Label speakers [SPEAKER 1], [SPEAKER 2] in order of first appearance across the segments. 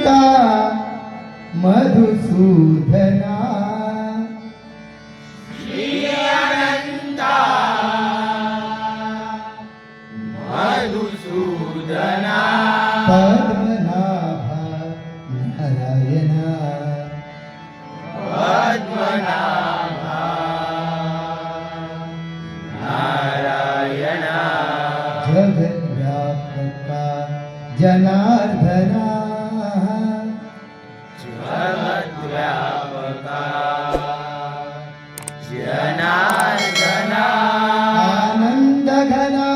[SPEAKER 1] अनंता मधुसूदना
[SPEAKER 2] श्री अनंता मधुसूदना
[SPEAKER 1] पद्मनाभ नारायण
[SPEAKER 2] पद्मनाभा नारायण
[SPEAKER 1] जगद्व्यापका जनार्दना
[SPEAKER 2] जगद्व्यापका जनार्दना
[SPEAKER 1] आनंदघना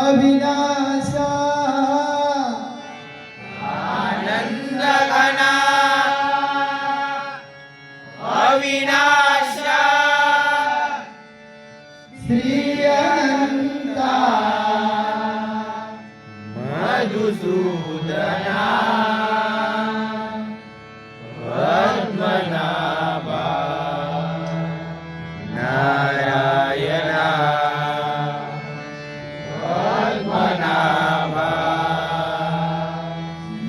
[SPEAKER 1] अविनाशा
[SPEAKER 2] आनंदघना अविनाशा
[SPEAKER 1] श्री अनंता
[SPEAKER 2] मधुसूदना पद्मनाभा नारायण पद्मनाभा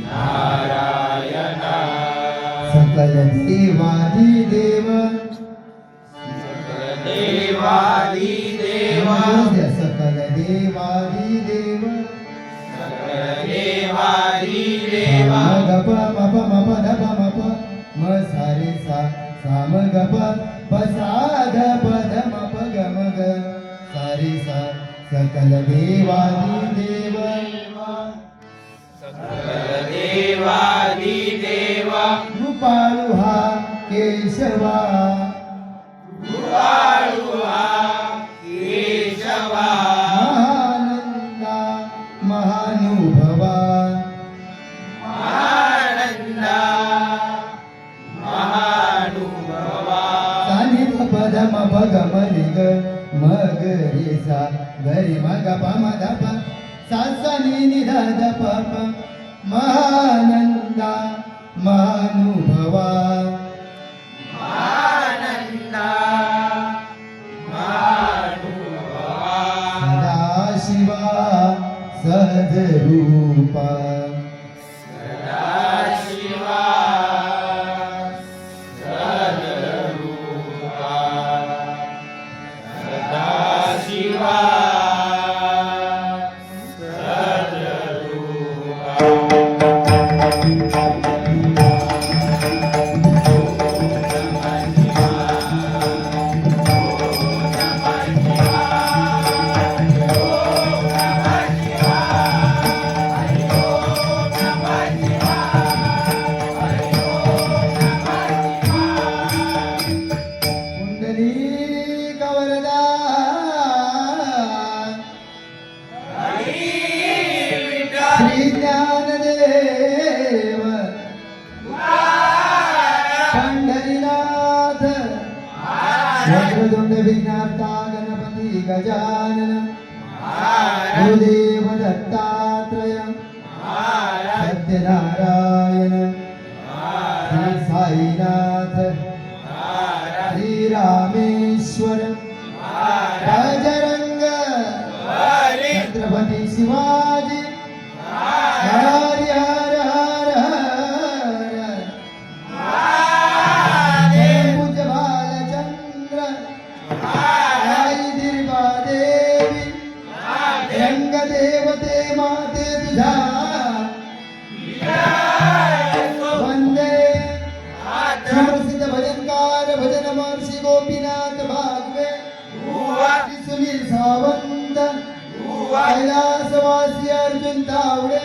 [SPEAKER 2] नारायण
[SPEAKER 1] सकल देवादिदेव
[SPEAKER 2] देवादिदेव
[SPEAKER 1] सकल देवादिदेव
[SPEAKER 2] देवादिदेव
[SPEAKER 1] गप मप मप धप मप म सारे सा साम गप प सा ध प ध मप ग म ग सारे सा सकल देवादिदेव
[SPEAKER 2] देवादिदेव
[SPEAKER 1] कृपाळु हा केशवा
[SPEAKER 2] कृपाळुहा केशवा
[SPEAKER 1] महानंदा महानुभवा
[SPEAKER 2] आनंदा महानुभवा
[SPEAKER 1] सानिध पद मप ग म रे ग म ग रे सा ग रे म ग प म ध प सा सा नि नि ध ध प प महानंदा महानुभवा
[SPEAKER 2] आनंदा महानुभवा
[SPEAKER 1] सदाशिवा सहज रूपा
[SPEAKER 2] सदाशिवा सद्रूपा सदाशिवा
[SPEAKER 1] पुंडलीक वरदा श्री ज्ञानदेव पंढरीनाथ वक्रतुंड विघ्नार्ता गणपती गजानन गुरुदेव दत्तात्रय सत्यनारायण श्री साईनाथ श्री रामेश्वर बजरंग छत्रपती शिवाजी हरि हर हर हर पूज्य बालचंद्र आई दिर्बा देवी रंग देवते माते तुझा वंदे सुप्रसिद्ध भजनकार भजन महर्षी गोपीनाथ भागवे श्री सुनील सावंत कैलासवासी अर्जुन तावडे